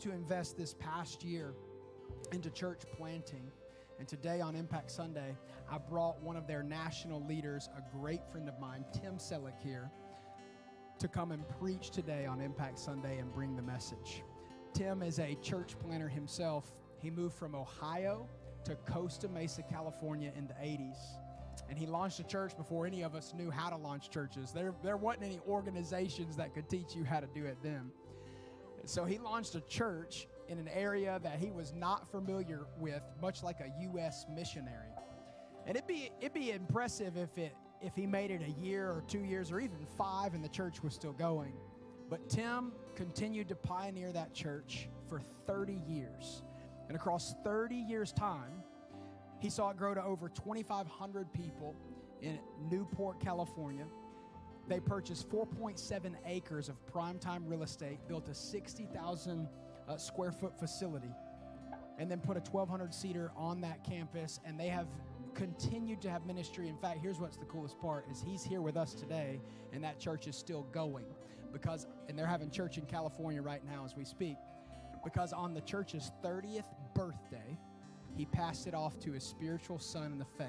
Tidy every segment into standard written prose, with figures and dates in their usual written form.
to invest this past year into church planting. And today on Impact Sunday, I brought one of their national leaders, a great friend of mine, Tim Celek, here to come and preach today on Impact Sunday and bring the message. Tim is a church planter himself. He moved from Ohio to Costa Mesa, California in the 80s. And he launched a church before any of us knew how to launch churches. There wasn't any organizations that could teach you how to do it then. So he launched a church in an area that he was not familiar with, much like a U.S. missionary. And it'd be impressive if he made it a year or 2 years or even 5 and the church was still going. But Tim continued to pioneer that church for 30 years. And across 30 years' time, he saw it grow to over 2,500 people in Newport, California. They purchased 4.7 acres of primetime real estate, built a 60,000 square foot facility, and then put a 1,200-seater on that campus, and they have continued to have ministry. In fact, here's what's the coolest part, is he's here with us today, and that church is still going, and they're having church in California right now as we speak, because on the church's 30th birthday, he passed it off to his spiritual son in the faith.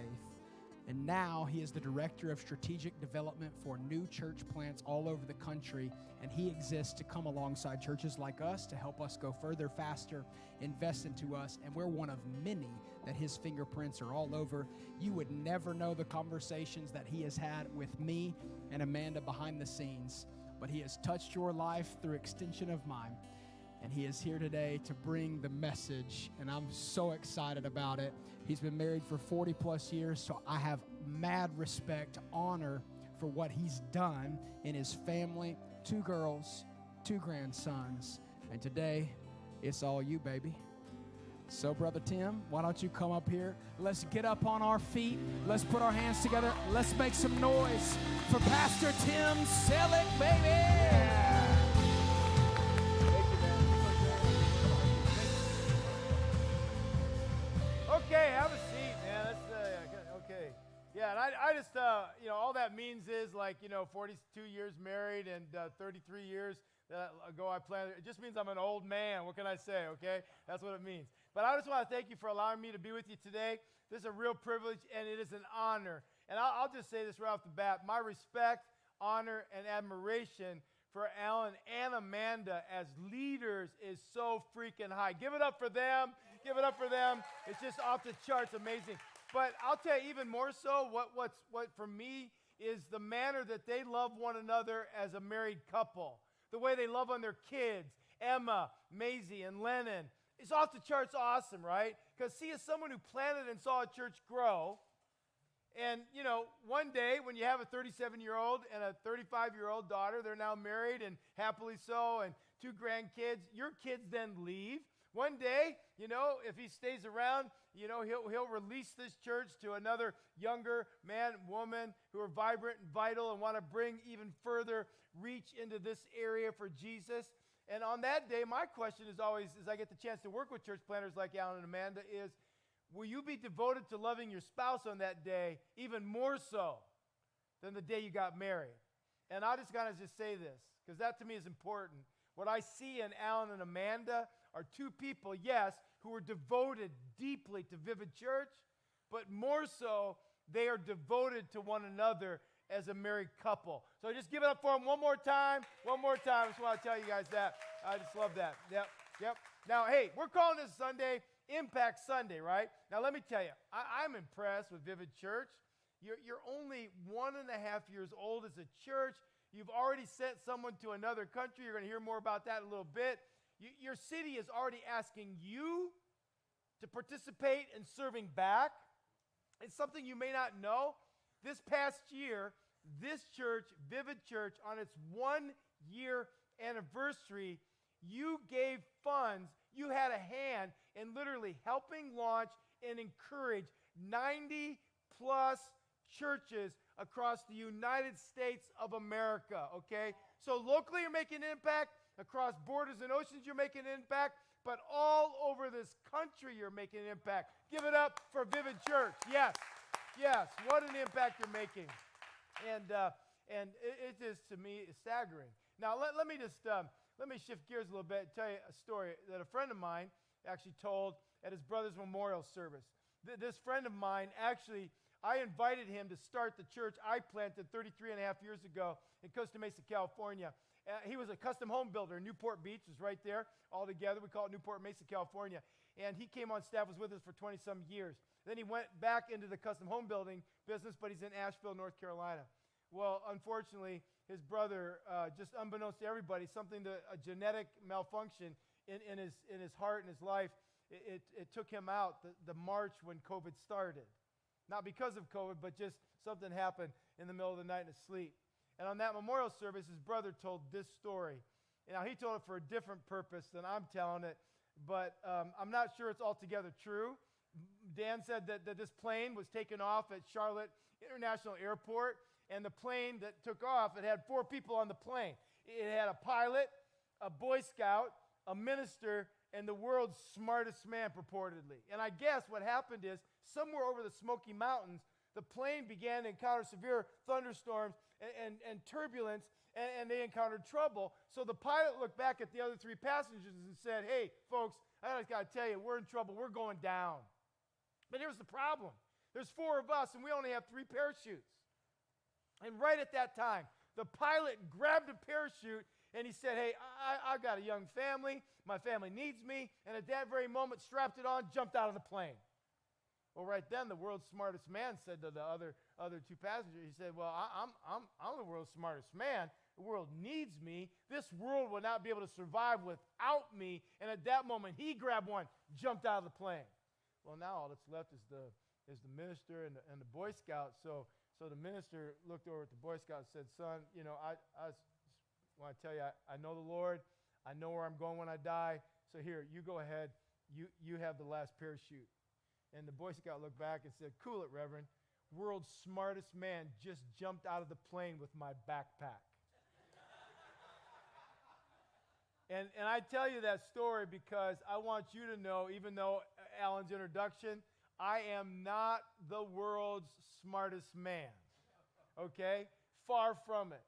And now he is the director of strategic development for new church plants all over the country. And he exists to come alongside churches like us to help us go further, faster, invest into us. And we're one of many that his fingerprints are all over. You would never know the conversations that he has had with me and Amanda behind the scenes. But he has touched your life through extension of mine. And he is here today to bring the message, and I'm so excited about it. He's been married for 40 plus years, so I have mad respect, honor for what he's done in his family, 2 girls, 2 grandsons, and today it's all you, baby. So, Brother Tim, why don't you come up here? Let's get up on our feet. Let's put our hands together. Let's make some noise for Pastor Tim Celek, baby. Okay, have a seat, man. That's okay. Yeah, and I just, all that means is 42 years married and 33 years ago I planted. It just means I'm an old man. What can I say, okay? That's what it means. But I just want to thank you for allowing me to be with you today. This is a real privilege, and it is an honor. And I'll just say this right off the bat. My respect, honor, and admiration for Alan and Amanda as leaders is so freaking high. Give it up for them. Give it up for them. It's just off the charts, amazing. But I'll tell you even more so, what for me is the manner that they love one another as a married couple. The way they love on their kids, Emma, Maisie, and Lennon. It's off the charts awesome, right? Because see, as someone who planted and saw a church grow, and, one day when you have a 37-year-old and a 35-year-old daughter, they're now married and happily so, and 2 grandkids, your kids then leave. One day, if he stays around, he'll release this church to another younger man, woman who are vibrant and vital and want to bring even further reach into this area for Jesus. And on that day, my question is always, as I get the chance to work with church planters like Alan and Amanda, is, will you be devoted to loving your spouse on that day even more so than the day you got married? And I just got to just say this, because that to me is important. What I see in Alan and Amanda are 2 people, yes, who are devoted deeply to Vivid Church, but more so, they are devoted to one another as a married couple. So just give it up for them one more time. I just want to tell you guys that. I just love that. Yep. Now, hey, we're calling this Sunday Impact Sunday, right? Now, let me tell you, I'm impressed with Vivid Church. You're only 1.5 years old as a church. You've already sent someone to another country. You're going to hear more about that in a little bit. Your city is already asking you to participate in serving back. It's something you may not know. This past year, this church, Vivid Church, on its 1-year anniversary, you gave funds. You had a hand in literally helping launch and encourage 90-plus churches across the United States of America, okay? So locally, you're making an impact. Across borders and oceans, you're making an impact. But all over this country, you're making an impact. Give it up for Vivid Church. Yes, what an impact you're making. And it is, to me, staggering. Now, let me just let me shift gears a little bit and tell you a story that a friend of mine actually told at his brother's memorial service. This friend of mine, actually, I invited him to start the church I planted 33 and a half years ago in Costa Mesa, California. He was a custom home builder. Newport Beach was right there all together. We call it Newport Mesa, California. And he came on staff, was with us for 20-some years. Then he went back into the custom home building business, but he's in Asheville, North Carolina. Well, unfortunately, his brother, just unbeknownst to everybody, a genetic malfunction in his heart and his life, it took him out the March when COVID started. Not because of COVID, but just something happened in the middle of the night in his sleep. And on that memorial service, his brother told this story. Now, he told it for a different purpose than I'm telling it, but I'm not sure it's altogether true. Dan said that this plane was taken off at Charlotte International Airport, and the plane that took off, it had 4 people on the plane. It had a pilot, a Boy Scout, a minister, and the world's smartest man, purportedly. And I guess what happened is, somewhere over the Smoky Mountains, the plane began to encounter severe thunderstorms and turbulence, and they encountered trouble. So the pilot looked back at the other 3 passengers and said, "Hey, folks, I just got to tell you, we're in trouble. We're going down." But here's the problem. There's 4 of us, and we only have 3 parachutes. And right at that time, the pilot grabbed a parachute, and he said, "Hey, I've got a young family. My family needs me." And at that very moment, strapped it on, jumped out of the plane. Well, right then, the world's smartest man said to the other 2 passengers, he said, "Well, I'm the world's smartest man. The world needs me. This world will not be able to survive without me." And at that moment, he grabbed one, jumped out of the plane. Well, now all that's left is the minister and the Boy Scout. So the minister looked over at the Boy Scout and said, "Son, I want to tell you, I know the Lord. I know where I'm going when I die. So here, you go ahead. You have the last parachute." And the Boy Scout looked back and said, "Cool it, Reverend. World's smartest man just jumped out of the plane with my backpack." And I tell you that story because I want you to know, even though Alan's introduction, I am not the world's smartest man, okay? Far from it.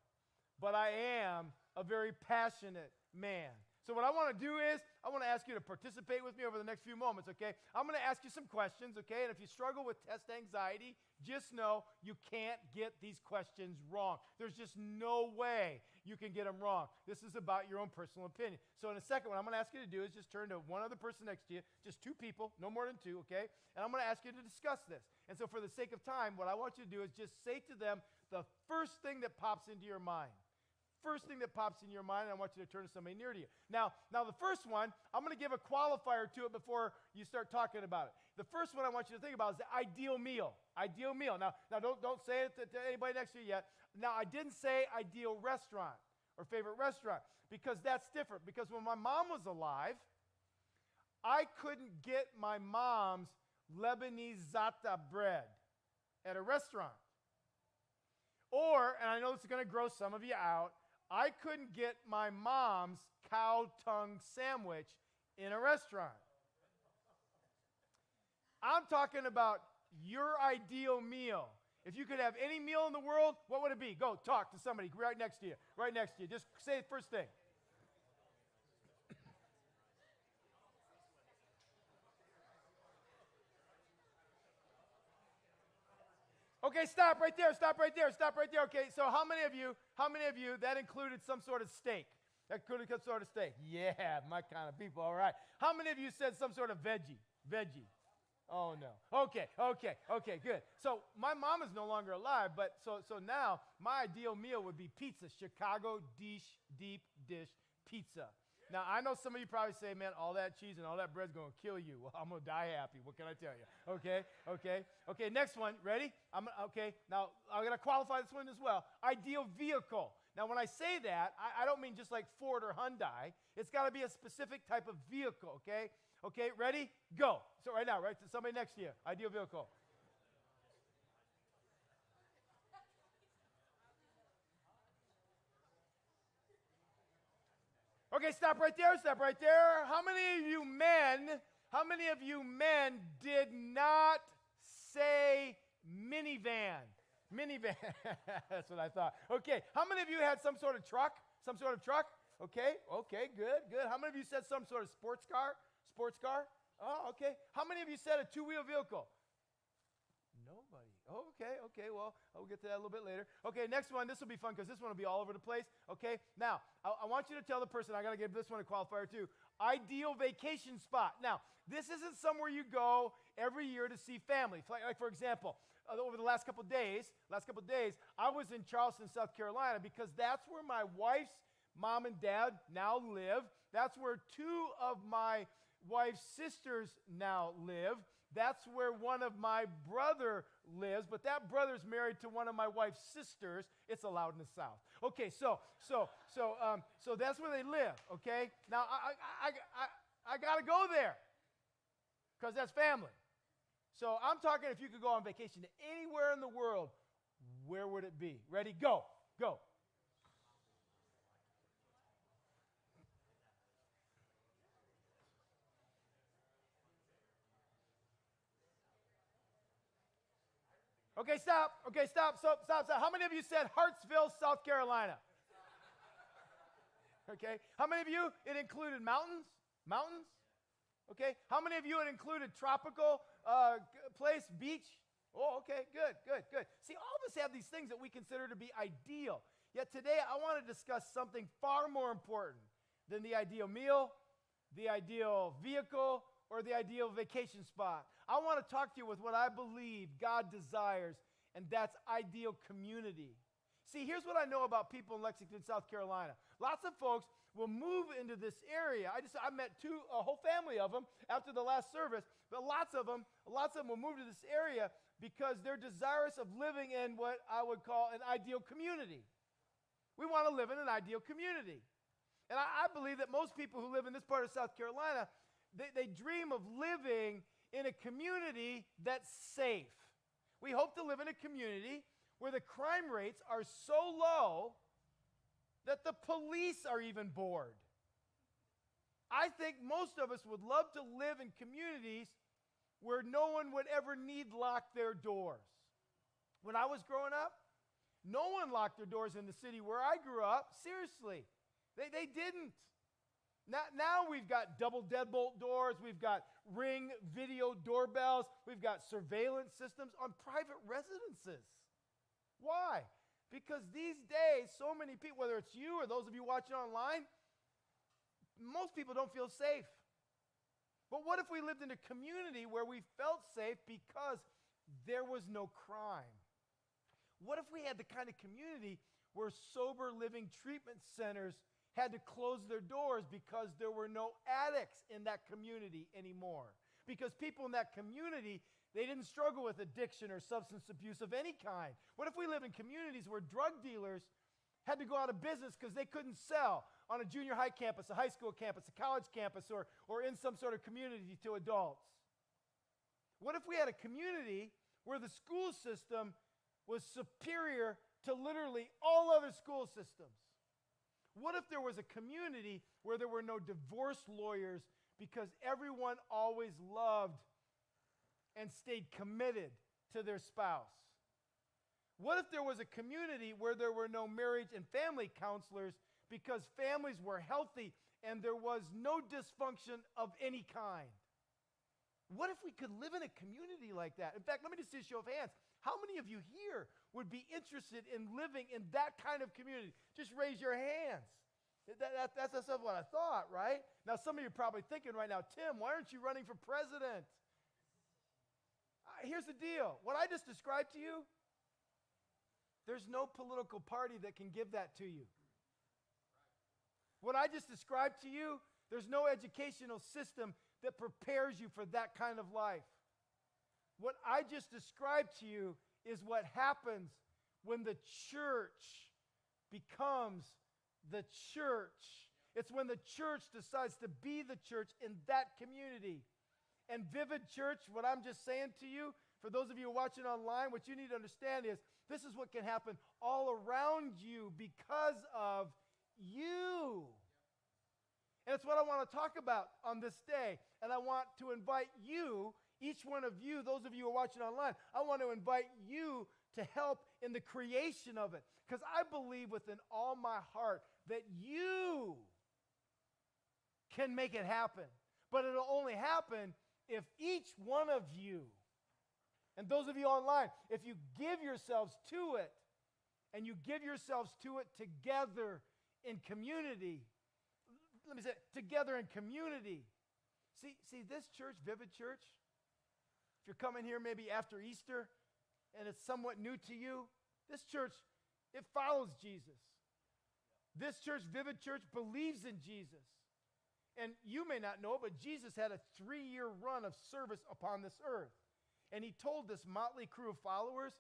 But I am a very passionate man. So what I want to do is, I want to ask you to participate with me over the next few moments, okay? I'm going to ask you some questions, okay? And if you struggle with test anxiety, just know you can't get these questions wrong. There's just no way you can get them wrong. This is about your own personal opinion. So in a second, what I'm going to ask you to do is just turn to one other person next to you, just 2 people, no more than 2, okay? And I'm going to ask you to discuss this. And so for the sake of time, what I want you to do is just say to them the first thing that pops into your mind. First thing that pops in your mind, and I want you to turn to somebody near to you. Now the first one, I'm going to give a qualifier to it before you start talking about it. The first one I want you to think about is the ideal meal. Ideal meal. Now don't say it to anybody next to you yet. Now, I didn't say ideal restaurant or favorite restaurant because that's different. Because when my mom was alive, I couldn't get my mom's Lebanese za'atar bread at a restaurant. Or, and I know this is going to gross some of you out, I couldn't get my mom's cow tongue sandwich in a restaurant. I'm talking about your ideal meal. If you could have any meal in the world, what would it be? Go talk to somebody right next to you. Right next to you. Just say the first thing. Okay, stop right there. Okay, so how many of you, that included some sort of steak? That included some sort of steak. Yeah, my kind of people, all right. How many of you said some sort of veggie? Oh, no. Okay, good. So my mom is no longer alive, but so now my ideal meal would be pizza, Chicago deep dish pizza. Now, I know some of you probably say, "Man, all that cheese and all that bread's going to kill you." Well, I'm going to die happy. What can I tell you? Okay, next one. Ready? Now I'm going to qualify this one as well. Ideal vehicle. Now, when I say that, I don't mean just like Ford or Hyundai. It's got to be a specific type of vehicle, okay? Okay, ready? Go. So right now, right to somebody next to you. Ideal vehicle. Okay, stop right there. How many of you men did not say minivan? Minivan. That's what I thought. Okay, how many of you had some sort of truck? Okay, good. How many of you said some sort of sports car? Sports car? Oh, okay. How many of you said a two-wheel vehicle? Nobody. Oh, okay. Well, we'll get to that a little bit later. Okay, next one. This will be fun because this one will be all over the place. Okay, now, I want you to tell the person, I got to give this one a qualifier too, ideal vacation spot. Now, this isn't somewhere you go every year to see family. Like for example, over the last couple days, I was in Charleston, South Carolina, because that's where my wife's mom and dad now live. That's where two of my wife's sisters now live. That's where one of my brother lives, but that brother's married to one of my wife's sisters. It's allowed in the South. Okay, so that's where they live. Okay, now I gotta go there because that's family. So I'm talking if you could go on vacation to anywhere in the world, where would it be? Ready? Go. Okay, stop. How many of you said Hartsville, South Carolina? Okay. How many of you, it included mountains? Mountains? Okay. How many of you, it included tropical place, beach? Oh, okay, good. See, all of us have these things that we consider to be ideal. Yet today, I want to discuss something far more important than the ideal meal, the ideal vehicle, or the ideal vacation spot. I want to talk to you with what I believe God desires, and that's ideal community. See, here's what I know about people in Lexington, South Carolina. Lots of folks will move into this area. I met a whole family of them after the last service, but lots of them will move to this area because they're desirous of living in what I would call an ideal community. We want to live in an ideal community. And I believe that most people who live in this part of South Carolina, they dream of living in a community that's safe. We hope to live in a community where the crime rates are so low that the police are even bored. I think most of us would love to live in communities where no one would ever need lock their doors. When I was growing up, no one locked their doors in the city where I grew up. Seriously, they didn't. Now we've got double deadbolt doors, we've got Ring video doorbells, we've got surveillance systems on private residences. Why? Because these days, so many people, whether it's you or those of you watching online, most people don't feel safe. But what if we lived in a community where we felt safe because there was no crime? What if we had the kind of community where sober living treatment centers had to close their doors because there were no addicts in that community anymore? Because people in that community, they didn't struggle with addiction or substance abuse of any kind. What if we lived in communities where drug dealers had to go out of business because they couldn't sell on a junior high campus, a high school campus, a college campus, or in some sort of community to adults? What if we had a community where the school system was superior to literally all other school systems? What if there was a community where there were no divorce lawyers because everyone always loved and stayed committed to their spouse? What if there was a community where there were no marriage and family counselors because families were healthy and there was no dysfunction of any kind? What if we could live in a community like that? In fact, let me just see a show of hands. How many of you here would be interested in living in that kind of community? Just raise your hands. That's what I thought, right? Now, some of you are probably thinking right now, Tim, why aren't you running for president? Here's the deal. What I just described to you, there's no political party that can give that to you. What I just described to you, there's no educational system that prepares you for that kind of life. What I just described to you is what happens when the church becomes the church. It's when the church decides to be the church in that community. And Vivid Church, what I'm just saying to you, for those of you watching online, what you need to understand is this is what can happen all around you because of you. And it's what I want to talk about on this day. And I want to invite you, each one of you, those of you who are watching online, I want to invite you to help in the creation of it. Because I believe within all my heart that you can make it happen. But it'll only happen if each one of you, and those of you online, if you give yourselves to it, and you give yourselves to it together in community. Let me say it, together in community. See this church, Vivid Church, if you're coming here maybe after Easter and it's somewhat new to you, this church, it follows Jesus. This church, Vivid Church, believes in Jesus. And you may not know, but Jesus had a 3-year run of service upon this earth. And he told this motley crew of followers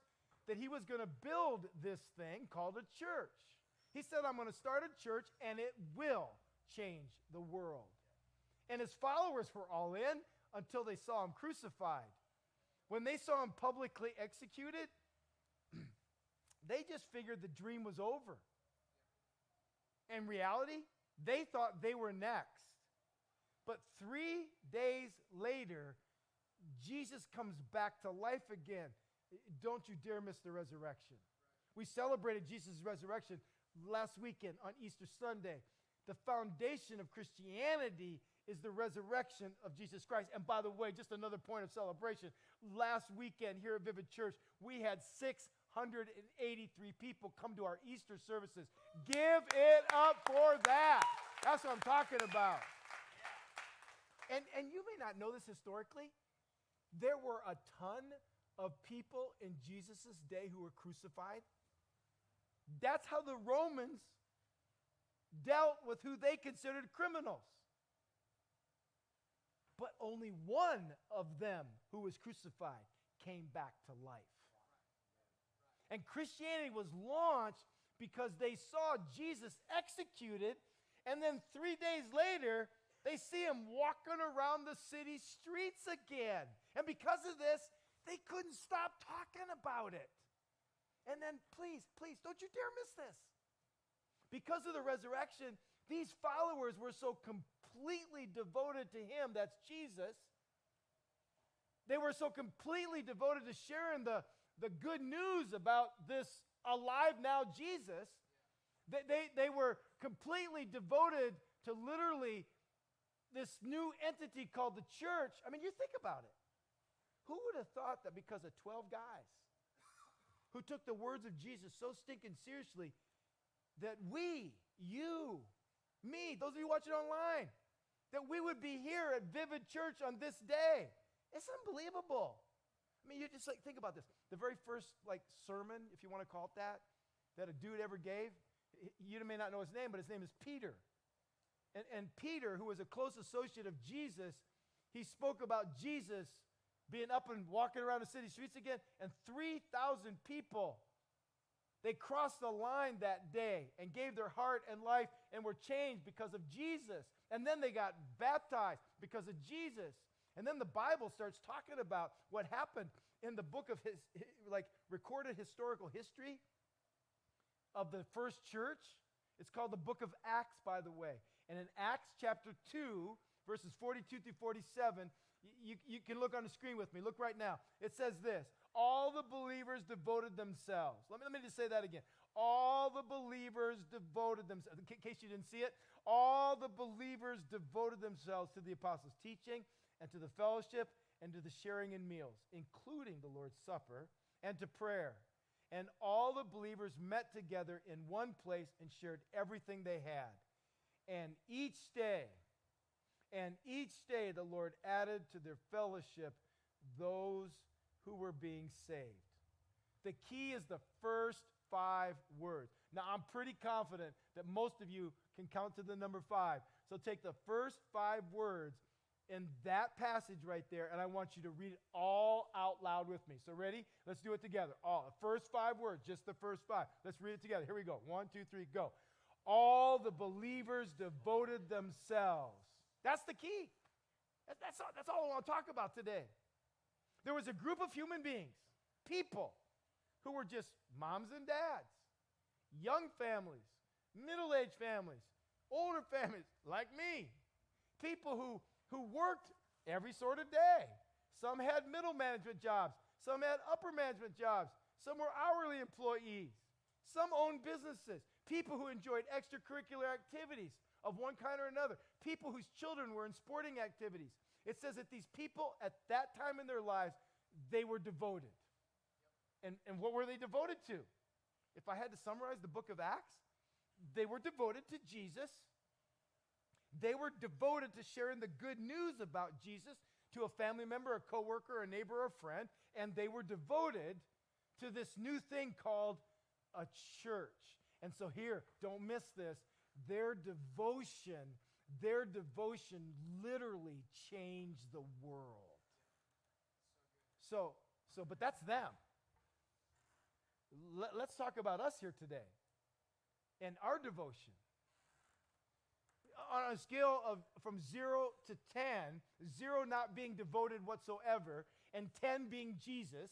that he was going to build this thing called a church. He said, I'm going to start a church and it will change the world. And his followers were all in until they saw him crucified. When they saw him publicly executed, they just figured the dream was over. In reality, they thought they were next. But 3 days later, Jesus comes back to life again. Don't you dare miss the resurrection. We celebrated Jesus' resurrection last weekend on Easter Sunday. The foundation of Christianity is the resurrection of Jesus Christ. And by the way, just another point of celebration. Last weekend here at Vivid Church, we had 683 people come to our Easter services. Give it up for that. That's what I'm talking about. And you may not know this historically. There were a ton of people in Jesus' day who were crucified. That's how the Romans dealt with who they considered criminals. But only one of them who was crucified came back to life. And Christianity was launched because they saw Jesus executed, and then 3 days later, they see him walking around the city streets again. And because of this, they couldn't stop talking about it. And then please, don't you dare miss this. Because of the resurrection, these followers were so completely devoted to him, that's Jesus. They were so completely devoted to sharing the good news about this alive now Jesus. They were completely devoted to literally this new entity called the church. I mean, you think about it. Who would have thought that because of 12 guys who took the words of Jesus so stinking seriously, that we, you, me, those of you watching online, that we would be here at Vivid Church on this day? It's unbelievable. I mean, you just think about this. The very first sermon, if you want to call it that a dude ever gave, you may not know his name, but his name is Peter. And Peter, who was a close associate of Jesus, he spoke about Jesus being up and walking around the city streets again, and 3,000 people, they crossed the line that day and gave their heart and life and were changed because of Jesus. And then they got baptized because of Jesus. And then the Bible starts talking about what happened in the book of his recorded historical history of the first church. It's called the book of Acts, by the way. And in Acts chapter 2, verses 42 through 47, you can look on the screen with me. Look right now. It says this: all the believers devoted themselves. Let me just say that again. All the believers devoted themselves. In case you didn't see it, all the believers devoted themselves to the apostles' teaching and to the fellowship and to the sharing in meals, including the Lord's Supper and to prayer. And all the believers met together in one place and shared everything they had. And each day, the Lord added to their fellowship those who were being saved. The key is the first 5 words. Now, I'm pretty confident that most of you can count to the number 5. So take the first 5 words in that passage right there, and I want you to read it all out loud with me. So ready? Let's do it together. All the first 5 words, just the first 5. Let's read it together. Here we go. 1, 2, 3, go. All the believers devoted themselves. That's the key. That's all I want to talk about today. There was a group of human beings, people, who were just moms and dads, young families, middle-aged families, older families like me, people who worked every sort of day. Some had middle management jobs. Some had upper management jobs. Some were hourly employees. Some owned businesses. People who enjoyed extracurricular activities of one kind or another. People whose children were in sporting activities. It says that these people at that time in their lives, they were devoted. And what were they devoted to? If I had to summarize the book of Acts, they were devoted to Jesus. They were devoted to sharing the good news about Jesus to a family member, a coworker, a neighbor, or a friend. And they were devoted to this new thing called a church. And so here, don't miss this. Their devotion literally changed the world. But that's them. Let's talk about us here today and our devotion. On a scale of from 0 to 10, 0 not being devoted whatsoever, and 10 being Jesus.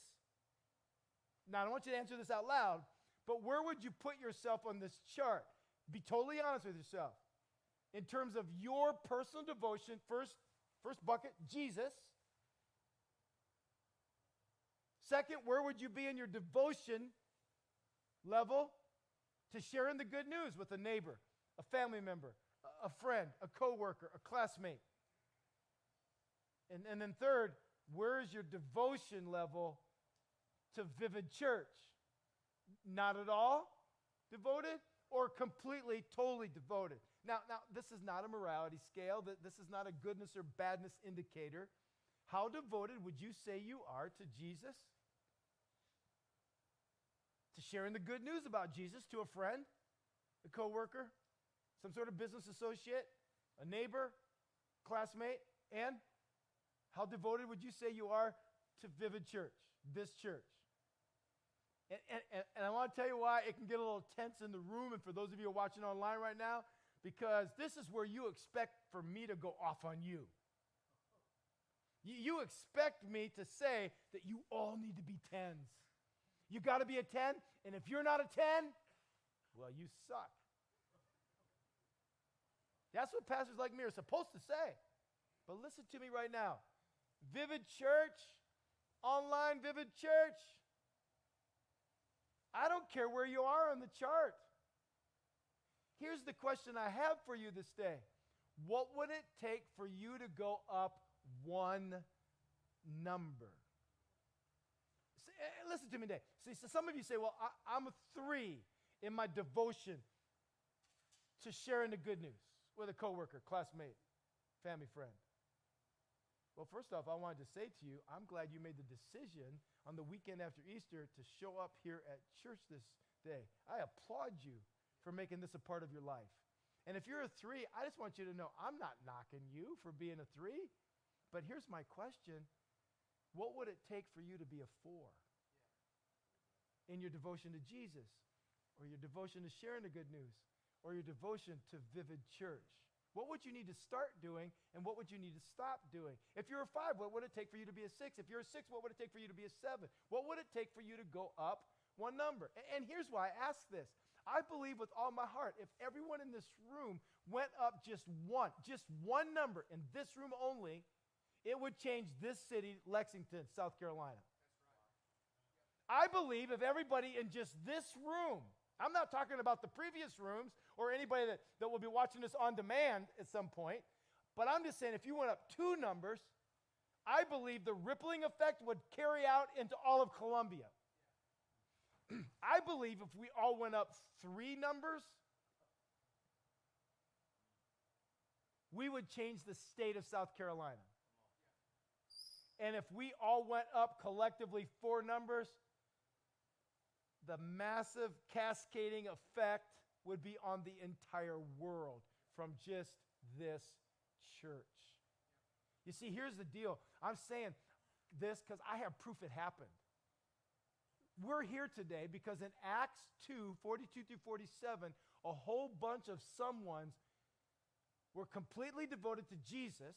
Now, I don't want you to answer this out loud, but where would you put yourself on this chart? Be totally honest with yourself. In terms of your personal devotion, first bucket, Jesus. Second, where would you be in your devotion level to sharing the good news with a neighbor, a family member, a friend, a coworker, a classmate? And then third, where is your devotion level to Vivid Church? Not at all devoted or completely, totally devoted? Now, this is not a morality scale. This is not a goodness or badness indicator. How devoted would you say you are to Jesus? To sharing the good news about Jesus to a friend, a coworker, some sort of business associate, a neighbor, classmate, and how devoted would you say you are to Vivid Church, this church? And I want to tell you why it can get a little tense in the room, and for those of you who are watching online right now, because this is where you expect for me to go off on you. You expect me to say that you all need to be 10s. You got to be a 10, and if you're not a 10, well, you suck. That's what pastors like me are supposed to say. But listen to me right now. Vivid Church, online Vivid Church, I don't care where you are on the chart. Here's the question I have for you this day. What would it take for you to go up one number? Listen to me today. See, so some of you say, well, I'm a 3 in my devotion to sharing the good news with a coworker, classmate, family friend. Well, first off, I wanted to say to you, I'm glad you made the decision on the weekend after Easter to show up here at church this day. I applaud you for making this a part of your life. And if you're a 3, I just want you to know I'm not knocking you for being a 3. But here's my question. What would it take for you to be a 4? In your devotion to Jesus, or your devotion to sharing the good news, or your devotion to Vivid Church? What would you need to start doing, and what would you need to stop doing? If you're a 5, what would it take for you to be a 6? If you're a 6, what would it take for you to be a 7? What would it take for you to go up one number? And here's why I ask this. I believe with all my heart, if everyone in this room went up just one number in this room only, it would change this city, Lexington, South Carolina. I believe if everybody in just this room, I'm not talking about the previous rooms or anybody that will be watching this on demand at some point, but I'm just saying if you went up 2 numbers, I believe the rippling effect would carry out into all of Columbia. I believe if we all went up 3 numbers, we would change the state of South Carolina. And if we all went up collectively 4 numbers, the massive cascading effect would be on the entire world from just this church. You see, here's the deal. I'm saying this because I have proof it happened. We're here today because in Acts 2, 42 through 47, a whole bunch of someones were completely devoted to Jesus.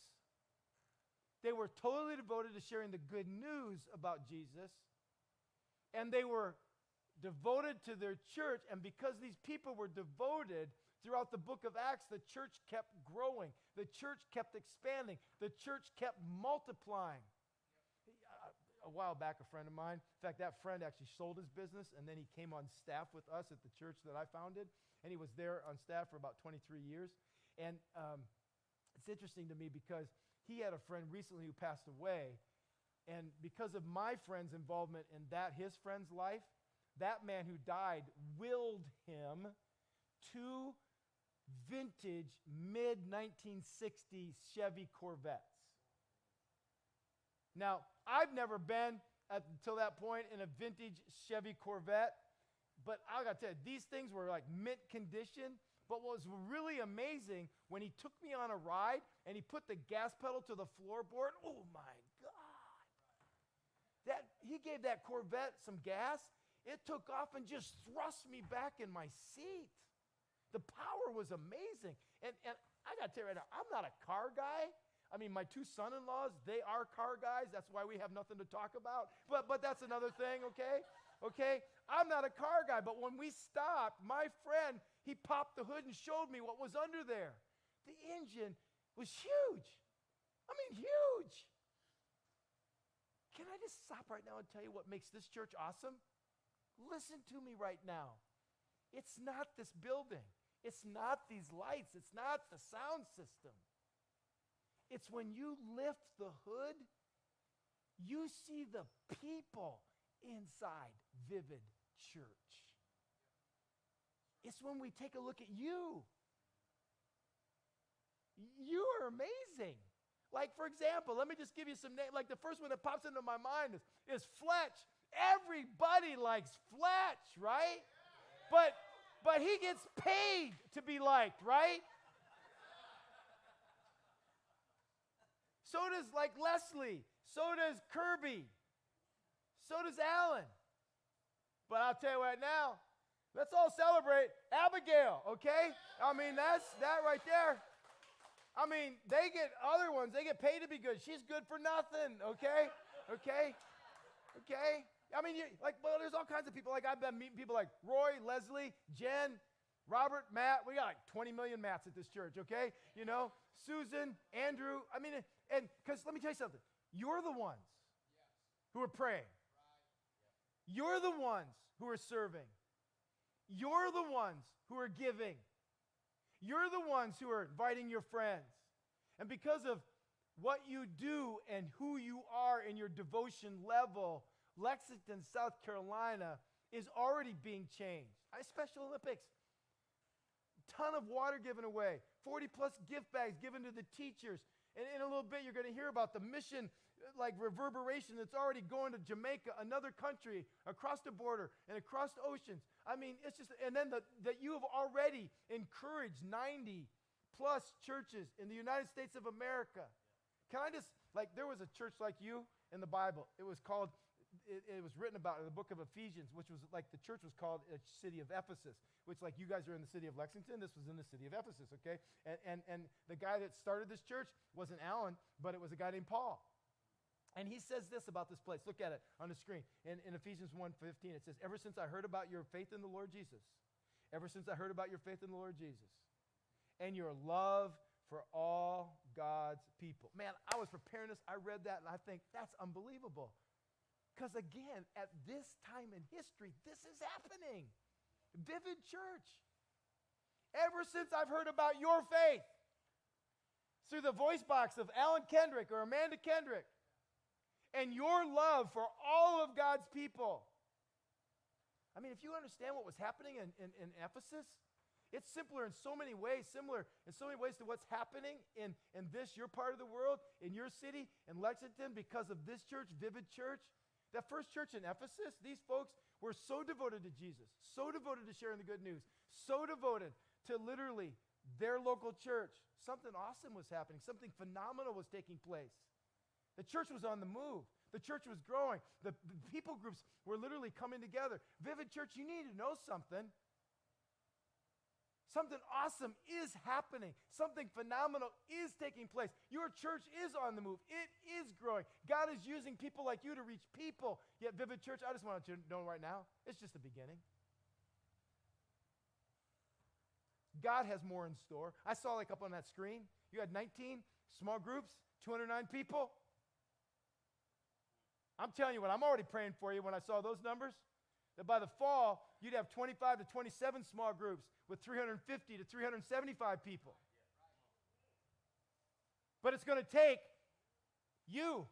They were totally devoted to sharing the good news about Jesus. And they were devoted to their church, and because these people were devoted throughout the book of Acts, the church kept growing. The church kept expanding. The church kept multiplying. a while back, a friend of mine, in fact, that friend actually sold his business, and then he came on staff with us at the church that I founded, and he was there on staff for about 23 years. And it's interesting to me because he had a friend recently who passed away, and because of my friend's involvement in his friend's life, that man who died willed him 2 vintage mid-1960s Chevy Corvettes. Now, I've never been until that point in a vintage Chevy Corvette, but I got to tell you, these things were like mint condition. But what was really amazing, when he took me on a ride and he put the gas pedal to the floorboard, oh my God. He gave that Corvette some gas. It took off and just thrust me back in my seat. The power was amazing. And I got to tell you right now, I'm not a car guy. I mean, my 2 son-in-laws, they are car guys. That's why we have nothing to talk about. But that's another thing, okay? Okay? I'm not a car guy, but when we stopped, my friend, he popped the hood and showed me what was under there. The engine was huge. I mean, huge. Can I just stop right now and tell you what makes this church awesome? Listen to me right now. It's not this building. It's not these lights. It's not the sound system. It's when you lift the hood, you see the people inside Vivid Church. It's when we take a look at you. You are amazing. Like, for example, let me just give you some names. Like, the first one that pops into my mind is Fletch. Everybody likes Fletch, right? But he gets paid to be liked, right? So does, like, Leslie. So does Kirby. So does Alan. But I'll tell you right now, let's all celebrate Abigail, okay? I mean, that's that right there. I mean, they get other ones. They get paid to be good. She's good for nothing, okay? Okay? Okay? I mean, there's all kinds of people. Like, I've been meeting people like Roy, Leslie, Jen, Robert, Matt. We got like 20 million Matts at this church, okay? You know, Susan, Andrew. I mean, and because let me tell you something. You're the ones who are praying. You're the ones who are serving. You're the ones who are giving. You're the ones who are inviting your friends. And because of what you do and who you are in your devotion level, Lexington, South Carolina is already being changed. Special Olympics, ton of water given away, 40 plus gift bags given to the teachers. And in a little bit, you're going to hear about the mission, like reverberation that's already going to Jamaica, another country, across the border and across the oceans. I mean, it's just, and then that you have already encouraged 90 plus churches in the United States of America. Can I just, like, there was a church like you in the Bible. It was called, it was written about in the book of Ephesians, which was like the church was called a city of Ephesus, which, like, you guys are in the city of Lexington. This was in the city of Ephesus, okay? And the guy that started this church wasn't Alan, but it was a guy named Paul. And he says this about this place. Look at it on the screen. In Ephesians 1:15, it says, ever since I heard about your faith in the Lord Jesus, ever since I heard about your faith in the Lord Jesus, and your love for all God's people. Man, I was preparing this. I read that, and I think that's unbelievable. Because, again, at this time in history, this is happening. Vivid Church. Ever since I've heard about your faith, through the voice box of Alan Kendrick or Amanda Kendrick, and your love for all of God's people. I mean, if you understand what was happening in Ephesus, it's similar in so many ways to what's happening in this, your part of the world, in your city, in Lexington, because of this church, Vivid Church. That first church in Ephesus, these folks were so devoted to Jesus, so devoted to sharing the good news, so devoted to literally their local church. Something awesome was happening. Something phenomenal was taking place. The church was on the move. The church was growing. The people groups were literally coming together. Vivid Church, you need to know something. Something awesome is happening. Something phenomenal is taking place. Your church is on the move. It is growing. God is using people like you to reach people. Yet Vivid Church, I just want you to know right now, it's just the beginning. God has more in store. I saw, like, up on that screen, you had 19 small groups, 209 people. I'm telling you what, I'm already praying for you when I saw those numbers, that by the fall, you'd have 25 to 27 small groups with 350 to 375 people. But it's going to take you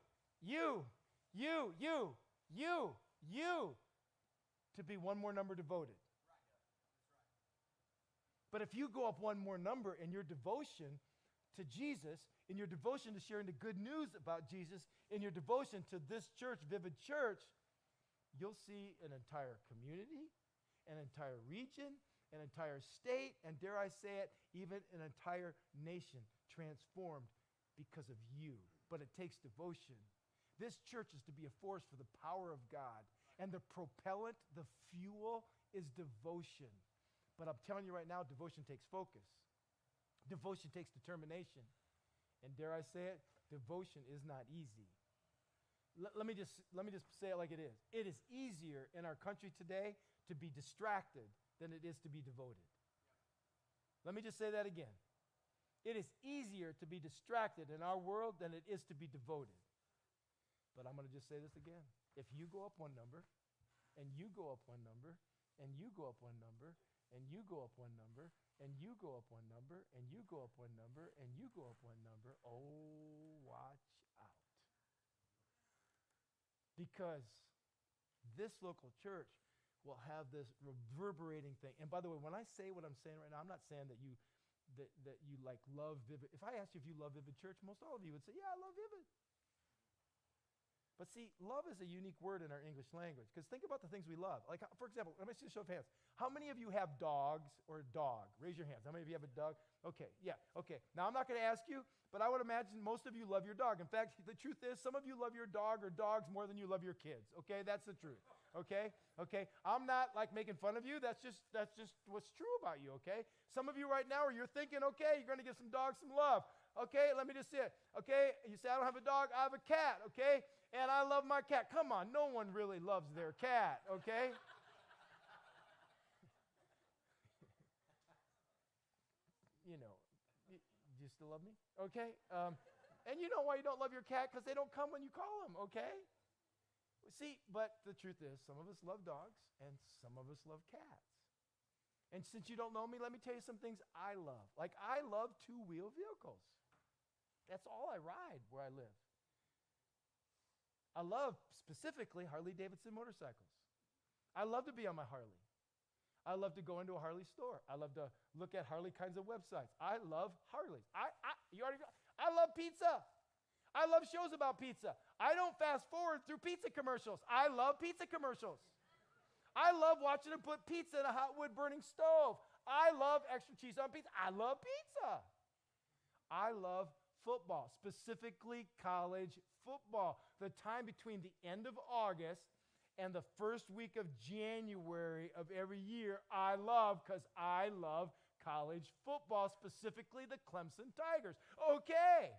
to be one more number devoted. But if you go up one more number in your devotion to Jesus, in your devotion to sharing the good news about Jesus, in your devotion to this church, Vivid Church, you'll see an entire community, an entire region, an entire state, and dare I say it, even an entire nation transformed because of you. But it takes devotion. This church is to be a force for the power of God. And the propellant, the fuel, is devotion. But I'm telling you right now, devotion takes focus. Devotion takes determination. And dare I say it, devotion is not easy. Let me just say it like it is. It is easier in our country today to be distracted than it is to be devoted. Let me just say that again. It is easier to be distracted in our world than it is to be devoted. But I'm going to just say this again. If you go up one number, and you go up one number, and you go up one number, and you go up one number, and you go up one number, and you go up one number, and you go up one number, oh, watch out. Because this local church will have this reverberating thing. And by the way, when I say what I'm saying right now, I'm not saying that you like love Vivid. If I asked you if you love Vivid Church, most all of you would say, yeah, I love Vivid. But see, love is a unique word in our English language. Because think about the things we love. Like, for example, let me see a show of hands. How many of you have dogs or a dog? Raise your hands. How many of you have a dog? Okay, yeah, okay. Now, I'm not going to ask you, but I would imagine most of you love your dog. In fact, the truth is, some of you love your dog or dogs more than you love your kids. Okay, that's the truth. Okay, okay. I'm not like making fun of you. That's just what's true about you. Okay. Some of you right now, you're thinking, okay, you're going to give some dogs some love. Okay, let me just say it. Okay, you say I don't have a dog, I have a cat. Okay, and I love my cat. Come on, no one really loves their cat. Okay. You know, do you still love me? Okay. And you know why you don't love your cat? Because they don't come when you call them, okay? See, but the truth is, some of us love dogs, and some of us love cats. And since you don't know me, let me tell you some things I love. Like, I love two-wheel vehicles. That's all I ride where I live. I love, specifically, Harley-Davidson motorcycles. I love to be on my Harley. I love to go into a Harley store. I love to look at Harley kinds of websites. I love Harleys. I love pizza. I love shows about pizza. I don't fast forward through pizza commercials. I love pizza commercials. I love watching them put pizza in a hot wood burning stove. I love extra cheese on pizza. I love pizza. I love football, specifically college football. The time between the end of August and the first week of January of every year, I love, because I love college football, specifically the Clemson Tigers. Okay.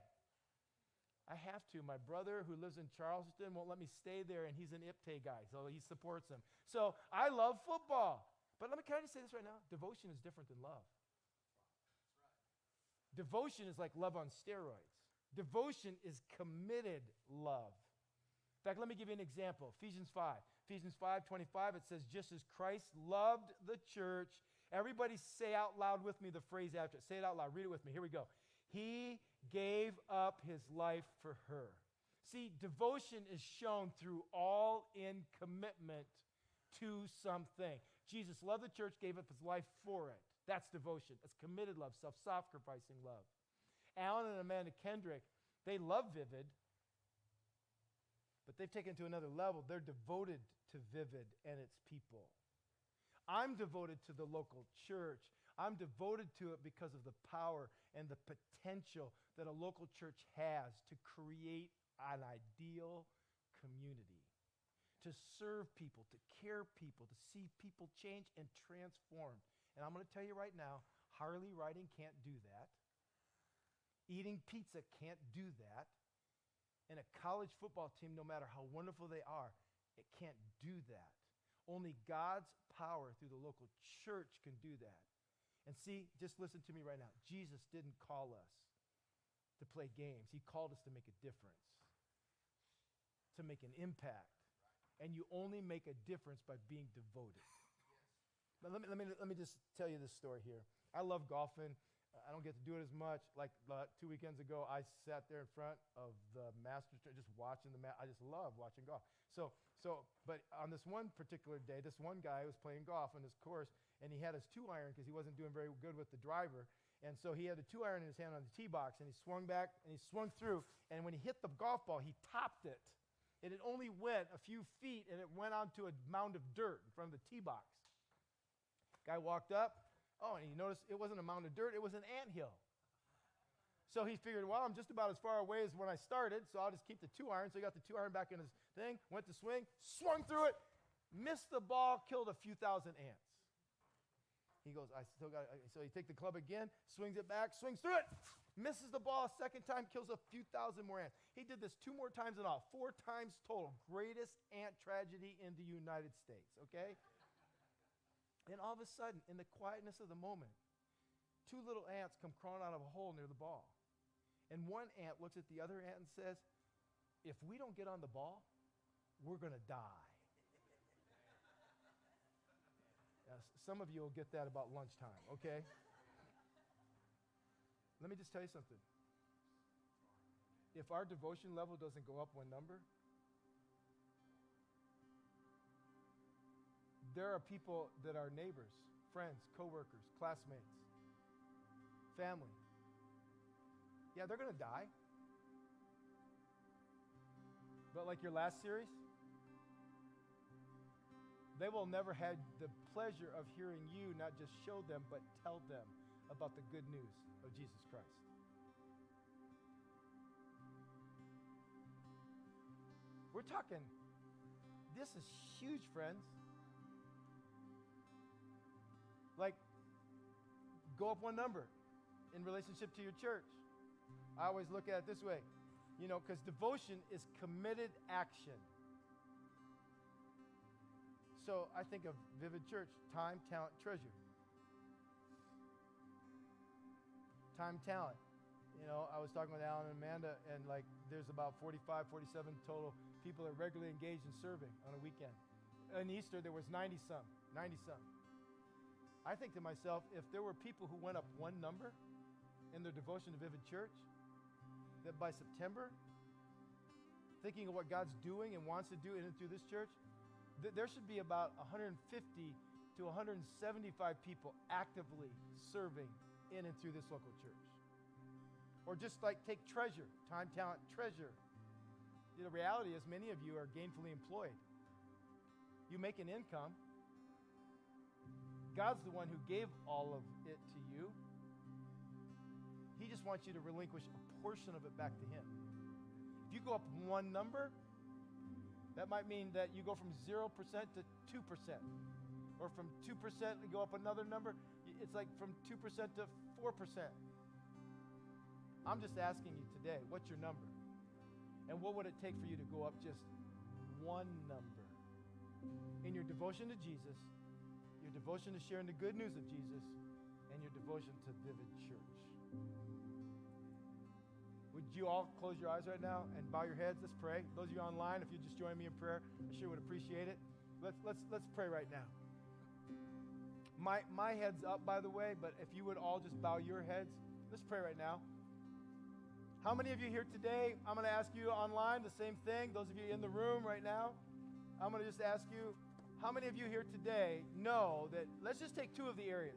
I have to. My brother, who lives in Charleston, won't let me stay there, and he's an IPTE guy, so he supports them. So I love football. But can I just say this right now? Devotion is different than love. Devotion is like love on steroids. Devotion is committed love. In fact, let me give you an example. Ephesians 5. Ephesians 5:25, it says, just as Christ loved the church. Everybody say out loud with me the phrase after it. Say it out loud. Read it with me. Here we go. He gave up his life for her. See, devotion is shown through all-in commitment to something. Jesus loved the church, gave up his life for it. That's devotion. That's committed love, self-sacrificing love. Alan and Amanda Kendrick, they love Vivid, but they've taken it to another level. They're devoted to Vivid and its people. I'm devoted to the local church. I'm devoted to it because of the power and the potential that a local church has to create an ideal community, to serve people, to care people, to see people change and transform. And I'm going to tell you right now, Harley riding can't do that. Eating pizza can't do that. And a college football team, no matter how wonderful they are, it can't do that. Only God's power through the local church can do that. And see, just listen to me right now. Jesus didn't call us to play games. He called us to make a difference. To make an impact. And you only make a difference by being devoted. But let me just tell you this story here. I love golfing. I don't get to do it as much. Like 2 weekends ago, I sat there in front of the Masters, just watching I just love watching golf. But on this one particular day, this one guy was playing golf on this course, and he had his 2-iron because he wasn't doing very good with the driver. And so he had a 2-iron in his hand on the tee box, and he swung back, and he swung through, and when he hit the golf ball, he topped it. And it only went a few feet, and it went onto a mound of dirt in front of the tee box. Guy walked up. Oh, and he noticed it wasn't a mound of dirt. It was an anthill. So he figured, well, I'm just about as far away as when I started, so I'll just keep the 2-iron. So he got the 2-iron back in his thing, went to swing, swung through it, missed the ball, killed a few thousand ants. He goes, I still got it. So he takes the club again, swings it back, swings through it, misses the ball a second time, kills a few thousand more ants. He did this 2 more times in all, 4 times total. Greatest ant tragedy in the United States, okay? And all of a sudden, in the quietness of the moment, 2 little ants come crawling out of a hole near the ball. And one ant looks at the other ant and says, if we don't get on the ball, we're going to die. Some of you will get that about lunchtime, okay? Let me just tell you something. If our devotion level doesn't go up 1 number, there are people that are neighbors, friends, coworkers, classmates, family. Yeah, they're going to die. But like your last series, they will never have the pleasure of hearing you not just show them, but tell them about the good news of Jesus Christ. We're talking, this is huge, friends. Like, go up 1 number in relationship to your church. I always look at it this way, because devotion is committed action. So I think of Vivid Church, time, talent, treasure. Time, talent. I was talking with Alan and Amanda, and there's about 45, 47 total people that are regularly engaged in serving on a weekend. On Easter, there was 90-some. I think to myself, if there were people who went up 1 number in their devotion to Vivid Church, that by September, thinking of what God's doing and wants to do in and through this church, there should be about 150 to 175 people actively serving in and through this local church. Or just take treasure, time, talent, treasure. The reality is many of you are gainfully employed. You make an income. God's the one who gave all of it to you. He just wants you to relinquish a portion of it back to Him. If you go up 1 number, that might mean that you go from 0% to 2%. Or from 2% to go up another number, it's like from 2% to 4%. I'm just asking you today, what's your number? And what would it take for you to go up just 1 number? In your devotion to Jesus, your devotion to sharing the good news of Jesus, and your devotion to Vivid Church. Would you all close your eyes right now and bow your heads? Let's pray. Those of you online, if you just join me in prayer, I sure would appreciate it. Let's pray right now. My head's up, by the way, but if you would all just bow your heads, let's pray right now. How many of you here today, I'm going to ask you online the same thing. Those of you in the room right now, I'm going to just ask you, how many of you here today know that, let's just take 2 of the areas.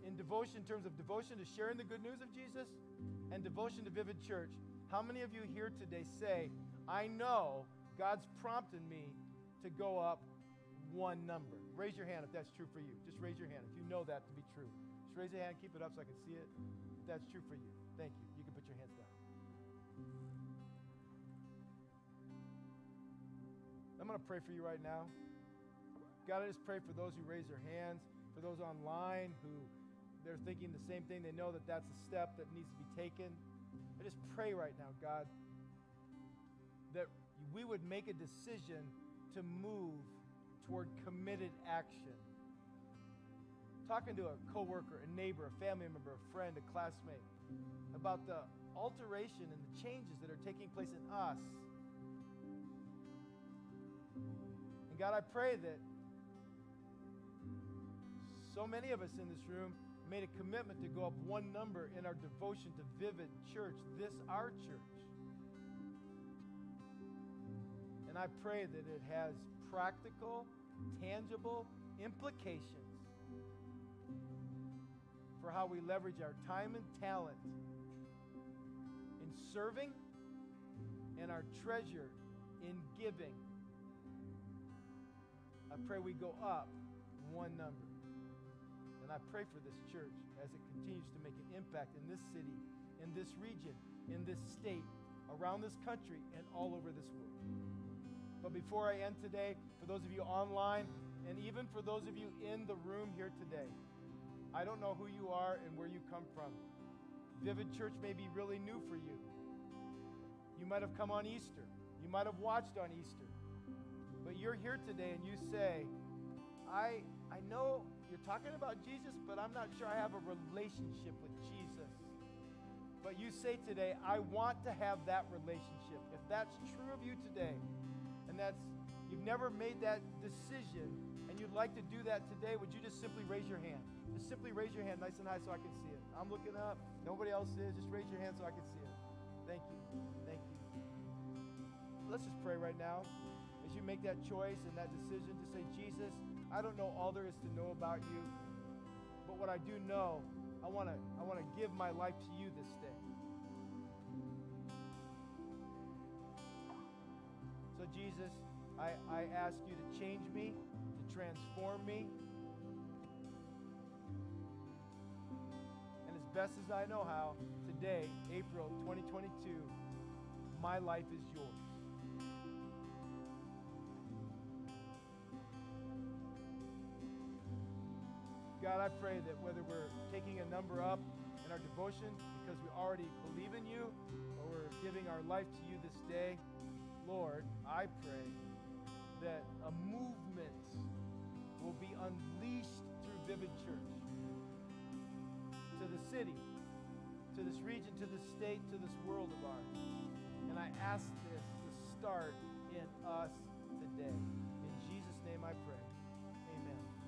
In devotion, in terms of devotion to sharing the good news of Jesus and devotion to Vivid Church, how many of you here today say, I know God's prompted me to go up 1 number? Raise your hand if that's true for you. Just raise your hand if you know that to be true. Just raise your hand, keep it up so I can see it. If that's true for you. Thank you. You can put your hands down. I'm going to pray for you right now. God, I just pray for those who raise their hands, for those online who they're thinking the same thing. They know that that's a step that needs to be taken. I just pray right now, God, that we would make a decision to move toward committed action. Talking to a coworker, a neighbor, a family member, a friend, a classmate about the alteration and the changes that are taking place in us And God, I pray that so many of us in this room made a commitment to go up one number in our devotion to Vivid Church, this our church. And I pray that it has practical, tangible implications for how we leverage our time and talent in serving and our treasure in giving. I pray we go up one number. And I pray for this church as it continues to make an impact in this city, in this region, in this state, around this country, and all over this world. But before I end today, for those of you online, and even for those of you in the room here today, I don't know who you are and where you come from. Vivid Church may be really new for you. You might have come on Easter. You might have watched on Easter. But you're here today and you say, I know you're talking about Jesus, but I'm not sure I have a relationship with Jesus. But you say today, I want to have that relationship. If that's true of you today, and you've never made that decision, and you'd like to do that today, would you just simply raise your hand? Just simply raise your hand nice and high so I can see it. I'm looking up. Nobody else is. Just raise your hand so I can see it. Thank you. Thank you. Let's just pray right now as you make that choice and that decision to say, Jesus, I don't know all there is to know about you, but what I do know, I want to give my life to you this day. So Jesus, I ask you to change me, to transform me. And as best as I know how, today, April 2022, my life is yours. God, I pray that whether we're taking a number up in our devotion because we already believe in you, or we're giving our life to you this day, Lord, I pray that a movement will be unleashed through Vivid Church to the city, to this region, to this state, to this world of ours. And I ask this